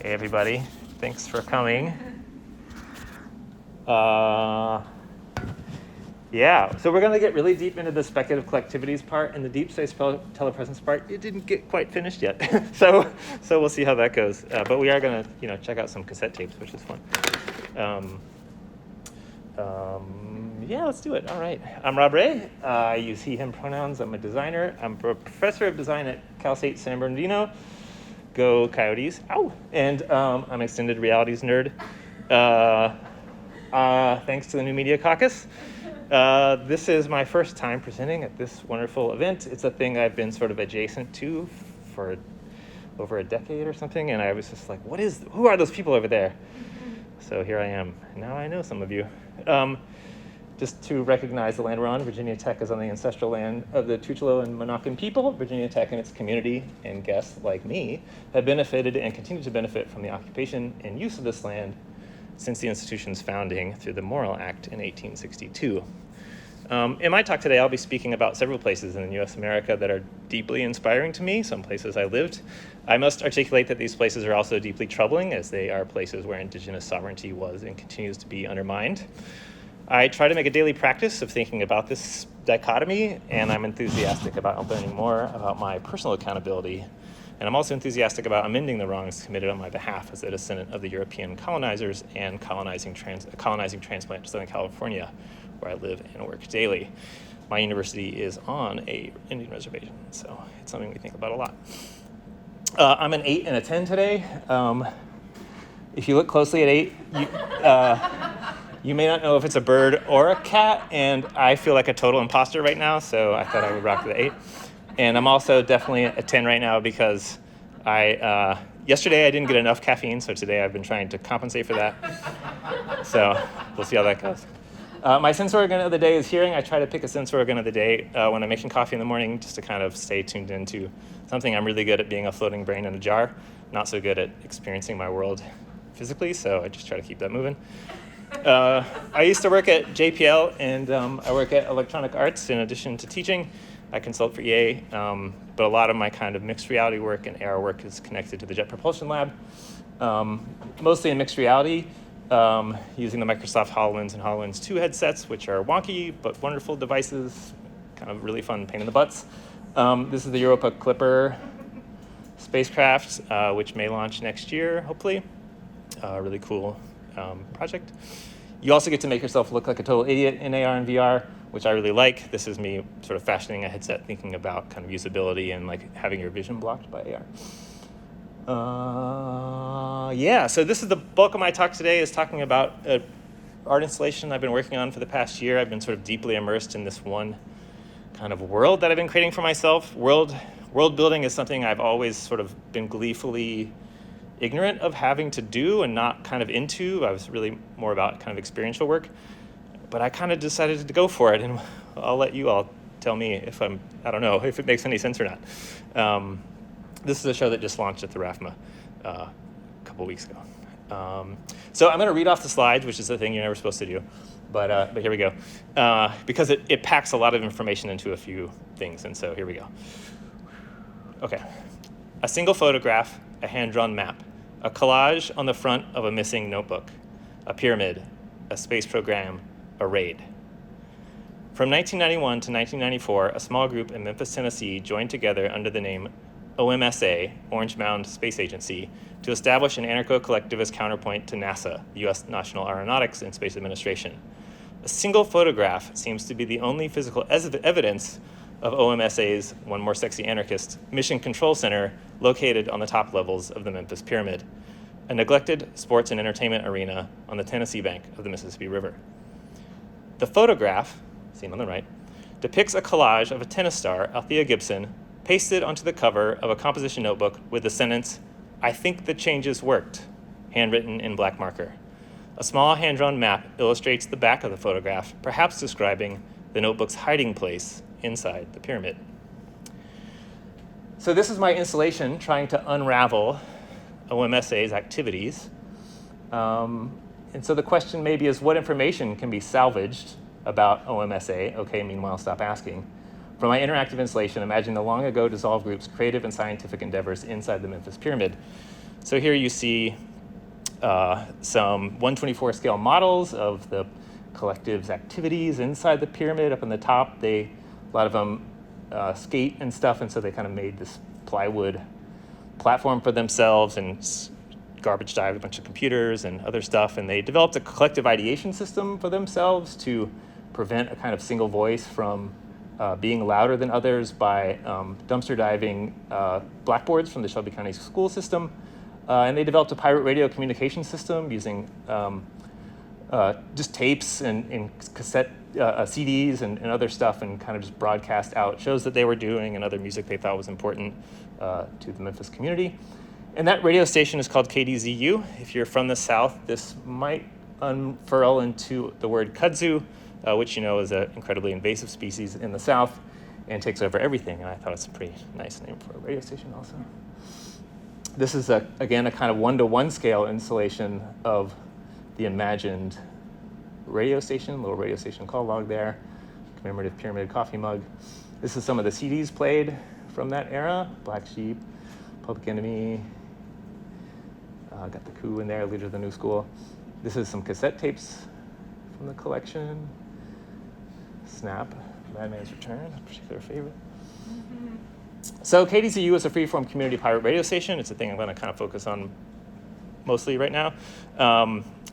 Hey everybody, thanks for coming. Yeah, so we're going to get really deep into the speculative collectivities part, and the deep space telepresence part, it didn't get quite finished yet. so we'll see how that goes. But we are going to check out some cassette tapes, which is fun. Yeah, let's do it. All right. I'm Rob Ray. I use he, him pronouns. I'm a designer. I'm a professor of design at Cal State San Bernardino. Go Coyotes. Ow! And I'm an extended realities nerd. Thanks to the new Media Caucus. This is my first time presenting at this wonderful event. It's a thing I've been sort of adjacent to for over a decade or something, and I was just like, who are those people over there? So here I am. Now I know some of you. Just to recognize the land we're on, Virginia Tech is on the ancestral land of the Tuchelo and Monacan people. Virginia Tech and its community and guests like me have benefited and continue to benefit from the occupation and use of this land since the institution's founding through the Morrill Act in 1862. In my talk today, I'll be speaking about several places in U.S. America that are deeply inspiring to me, some places I lived. I must articulate that these places are also deeply troubling, as they are places where indigenous sovereignty was and continues to be undermined. I try to make a daily practice of thinking about this dichotomy, and I'm enthusiastic about learning more about my personal accountability. And I'm also enthusiastic about amending the wrongs committed on my behalf as a descendant of the European colonizers and colonizing transplant to Southern California, where I live and work daily. My university is on an Indian reservation, so it's something we think about a lot. I'm an 8 and a 10 today. If you look closely at 8, you may not know if it's a bird or a cat, and I feel like a total imposter right now, so I thought I would rock the 8. And I'm also definitely a 10 right now because yesterday I didn't get enough caffeine, so today I've been trying to compensate for that. So we'll see how that goes. My sense organ of the day is hearing. I try to pick a sense organ of the day when I'm making coffee in the morning, just to kind of stay tuned into something. I'm really good at being a floating brain in a jar, not so good at experiencing my world physically, so I just try to keep that moving. I used to work at JPL, and I work at Electronic Arts in addition to teaching. I consult for EA, but a lot of my kind of mixed reality work and AR work is connected to the Jet Propulsion Lab, mostly in mixed reality, using the Microsoft HoloLens and HoloLens 2 headsets, which are wonky but wonderful devices, kind of really fun pain in the butts. This is the Europa Clipper spacecraft, which may launch next year, hopefully. Really cool project. You also get to make yourself look like a total idiot in AR and VR, which I really like. This is me sort of fashioning a headset, thinking about kind of usability and like having your vision blocked by AR. So this is the bulk of my talk today, is talking about an art installation I've been working on for the past year. I've been sort of deeply immersed in this one kind of world that I've been creating for myself. World building is something I've always sort of been gleefully ignorant of having to do and not kind of into. I was really more about kind of experiential work, but I kind of decided to go for it, and I'll let you all tell me if I don't know if it makes any sense or not. This is a show that just launched at the RAFMA a couple weeks ago. So I'm going to read off the slides, which is the thing you're never supposed to do, but here we go, because it packs a lot of information into a few things, and so here we go. Okay, a single photograph, a hand-drawn map, a collage on the front of a missing notebook, a pyramid, a space program, a raid. From 1991 to 1994, a small group in Memphis, Tennessee joined together under the name OMSA, Orange Mound Space Agency, to establish an anarcho-collectivist counterpoint to NASA, the U.S. National Aeronautics and Space Administration. A single photograph seems to be the only physical evidence of OMSA's, one more sexy anarchist, Mission Control Center located on the top levels of the Memphis Pyramid, a neglected sports and entertainment arena on the Tennessee bank of the Mississippi River. The photograph, seen on the right, depicts a collage of a tennis star, Althea Gibson, pasted onto the cover of a composition notebook with the sentence, "I think the changes worked," handwritten in black marker. A small hand-drawn map illustrates the back of the photograph, perhaps describing the notebook's hiding place inside the pyramid. So this is my installation trying to unravel OMSA's activities. And so the question maybe is, what information can be salvaged about OMSA? Okay, meanwhile, stop asking. From my interactive installation, imagine the long ago dissolved group's creative and scientific endeavors inside the Memphis Pyramid. So here you see some 124 scale models of the collective's activities inside the pyramid up on the top. A lot of them skate and stuff, and so they kind of made this plywood platform for themselves and garbage dived a bunch of computers and other stuff, and they developed a collective ideation system for themselves to prevent a kind of single voice from being louder than others by dumpster diving blackboards from the Shelby County school system. And they developed a pirate radio communication system using just tapes and cassette CDs and other stuff, and kind of just broadcast out shows that they were doing and other music they thought was important to the Memphis community. And that radio station is called KDZU. If you're from the South, this might unfurl into the word kudzu, which you know is an incredibly invasive species in the South and takes over everything. And I thought it's a pretty nice name for a radio station also. This is, again, a kind of 1-to-1 scale installation of the imagined radio station, little radio station call log there, commemorative pyramid coffee mug. This is some of the CDs played from that era: Black Sheep, Public Enemy, got the Coup in there, Leader of the New School. This is some cassette tapes from the collection. Snap, Madman's Return, a particular favorite. Mm-hmm. So KDZU is a freeform community pirate radio station. It's a thing I'm going to kind of focus on mostly right now.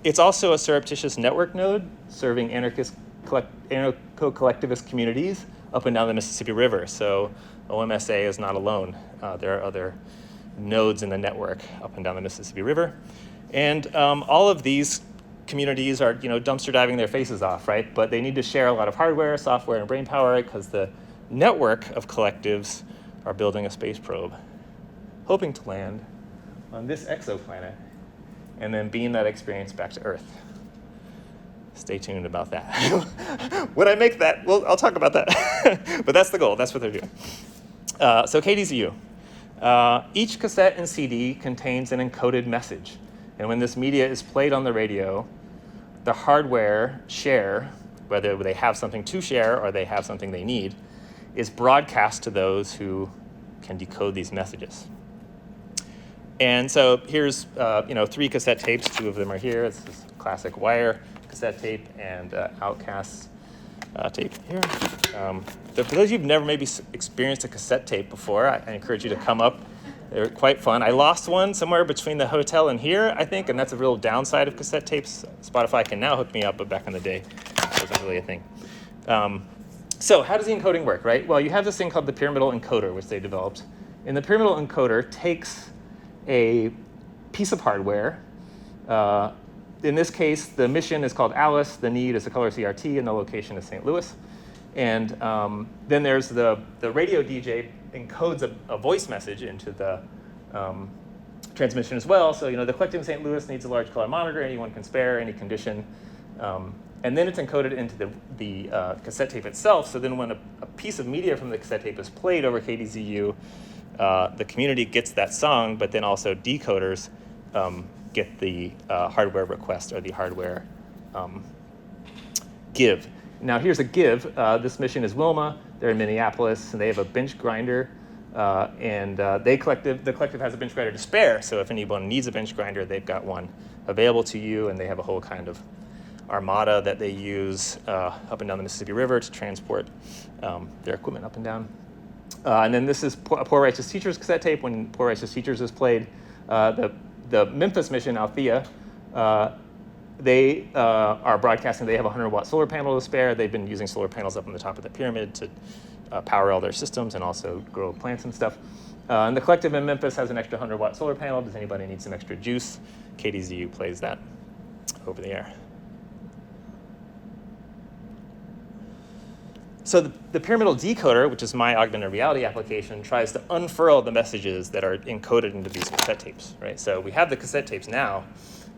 It's also a surreptitious network node serving anarcho-collectivist communities up and down the Mississippi River. So OMSA is not alone. There are other nodes in the network up and down the Mississippi River. And all of these communities are, dumpster diving their faces off, right? But they need to share a lot of hardware, software, and brain power because the network of collectives are building a space probe, hoping to land on this exoplanet and then beam that experience back to Earth. Stay tuned about that. When I make that, well, I'll talk about that. But that's the goal. That's what they're doing. So KDZU. Each cassette and CD contains an encoded message. And when this media is played on the radio, the hardware share, whether they have something to share or they have something they need, is broadcast to those who can decode these messages. And so here's 3 cassette tapes. 2 of them are here. This is classic Wire cassette tape and Outcast tape here. So for those of you who've never maybe experienced a cassette tape before, I encourage you to come up. They're quite fun. I lost one somewhere between the hotel and here, I think, and that's a real downside of cassette tapes. Spotify can now hook me up, but back in the day, it wasn't really a thing. So how does the encoding work, right? Well, you have this thing called the pyramidal encoder, which they developed. And the pyramidal encoder takes a piece of hardware. In this case, the mission is called Alice, the need is a color CRT, and the location is St. Louis. And then there's the radio DJ encodes a voice message into the transmission as well. So, the collective in St. Louis needs a large color monitor, anyone can spare, any condition. And then it's encoded into the cassette tape itself. So then when a piece of media from the cassette tape is played over KDZU, the community gets that song, but then also decoders get the hardware request or the hardware give. Now here's a give. This mission is Wilma. They're in Minneapolis, and they have a bench grinder. And the collective has a bench grinder to spare. So if anyone needs a bench grinder, they've got one available to you, and they have a whole kind of armada that they use up and down the Mississippi River to transport their equipment up and down. And then this is Poor Righteous Teachers cassette tape. When Poor Righteous Teachers is played, the Memphis mission, Althea, they are broadcasting. They have a 100-watt solar panel to spare. They've been using solar panels up on the top of the pyramid to power all their systems and also grow plants and stuff. And the collective in Memphis has an extra 100-watt solar panel. Does anybody need some extra juice? KDZU plays that over the air. So the pyramidal decoder, which is my augmented reality application, tries to unfurl the messages that are encoded into these cassette tapes, right? So we have the cassette tapes now.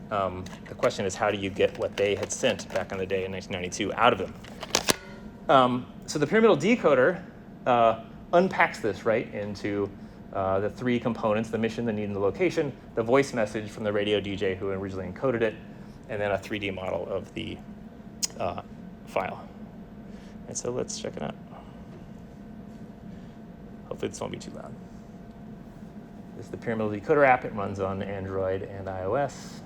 The question is, how do you get what they had sent back in the day in 1992 out of them? So the pyramidal decoder unpacks this, right, into the 3 components: the mission, the need, and the location, the voice message from the radio DJ who originally encoded it, and then a 3D model of the file. And so let's check it out. Hopefully this won't be too loud. This is the Pyramidal Decoder app. It runs on Android and iOS.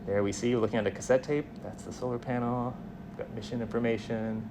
There we see, looking at a cassette tape. That's the solar panel. We've got mission information.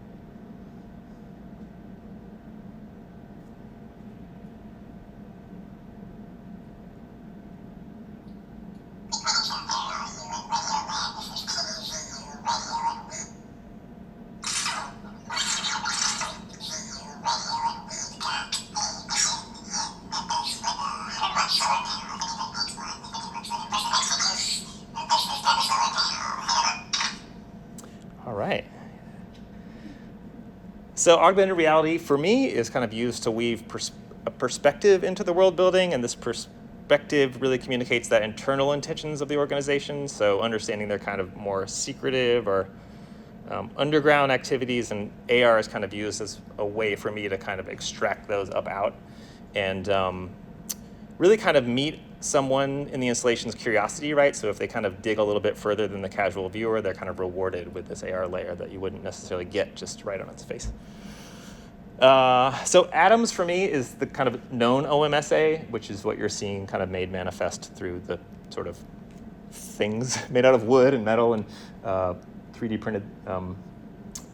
All right. So augmented reality, for me, is kind of used to weave a perspective into the world building, and this perspective really communicates that internal intentions of the organization, so understanding their kind of more secretive or underground activities, and AR is kind of used as a way for me to kind of extract those up out and really kind of meet someone in the installation's curiosity, right? So if they kind of dig a little bit further than the casual viewer, they're kind of rewarded with this AR layer that you wouldn't necessarily get just right on its face. So Atoms for me is the kind of known OMSA, which is what you're seeing kind of made manifest through the sort of things made out of wood and metal and 3D printed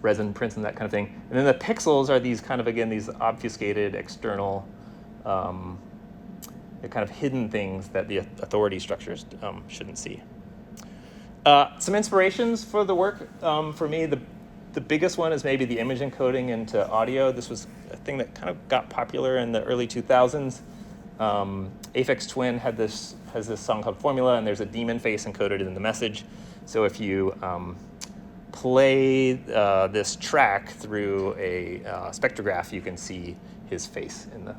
resin prints and that kind of thing. And then the pixels are these kind of, again, these obfuscated external the kind of hidden things that the authority structures shouldn't see. Some inspirations for the work, for me, the biggest one is maybe the image encoding into audio. This was a thing that kind of got popular in the early 2000s. Aphex Twin has this song called Formula, and there's a demon face encoded in the message. So if you play this track through a spectrograph, you can see his face in the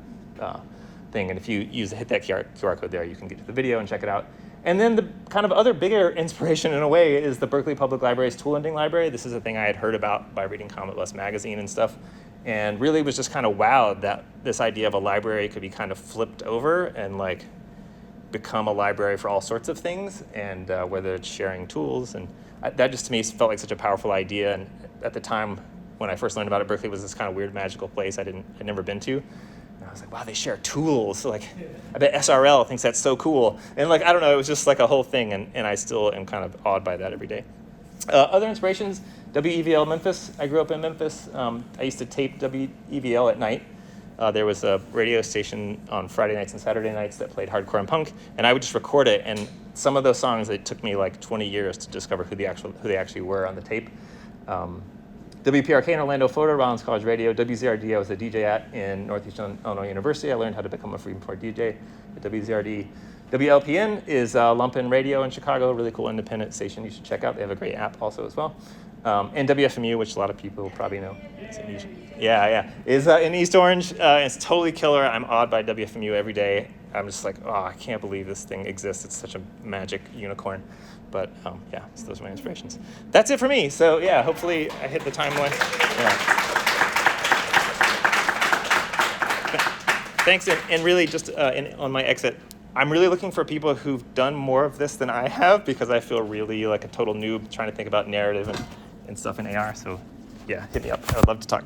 thing. And if you hit that QR code there, you can get to the video and check it out. And then the kind of other bigger inspiration in a way is the Berkeley Public Library's tool ending library. This is a thing I had heard about by reading Comet Bus magazine and stuff, and really was just kind of wowed that this idea of a library could be kind of flipped over and like become a library for all sorts of things, and whether it's sharing tools. And that just to me felt like such a powerful idea. And at the time when I first learned about it, Berkeley was this kind of weird magical place I'd never been to. And I was like, wow, they share tools. So like, I bet SRL thinks that's so cool. And like, I don't know, it was just like a whole thing. And I still am kind of awed by that every day. Other inspirations, WEVL Memphis. I grew up in Memphis. I used to tape WEVL at night. There was a radio station on Friday nights and Saturday nights that played hardcore and punk, and I would just record it. And some of those songs, it took me like 20 years to discover who they actually were on the tape. WPRK in Orlando, Florida, Rollins College Radio. WZRD, I was a DJ at in Northeastern Illinois University. I learned how to become a free-form DJ at WZRD. WLPN is Lumpen Radio in Chicago, a really cool independent station you should check out. They have a great app also as well. And WFMU, which a lot of people probably know. It's in is in East Orange. It's totally killer. I'm awed by WFMU every day. I'm just like, oh, I can't believe this thing exists. It's such a magic unicorn. But yeah, so those are my inspirations. That's it for me. So yeah, hopefully I hit the timeline. Yeah. Thanks, and really just on my exit, I'm really looking for people who've done more of this than I have, because I feel really like a total noob trying to think about narrative and stuff in AR. So yeah, hit me up. I would love to talk.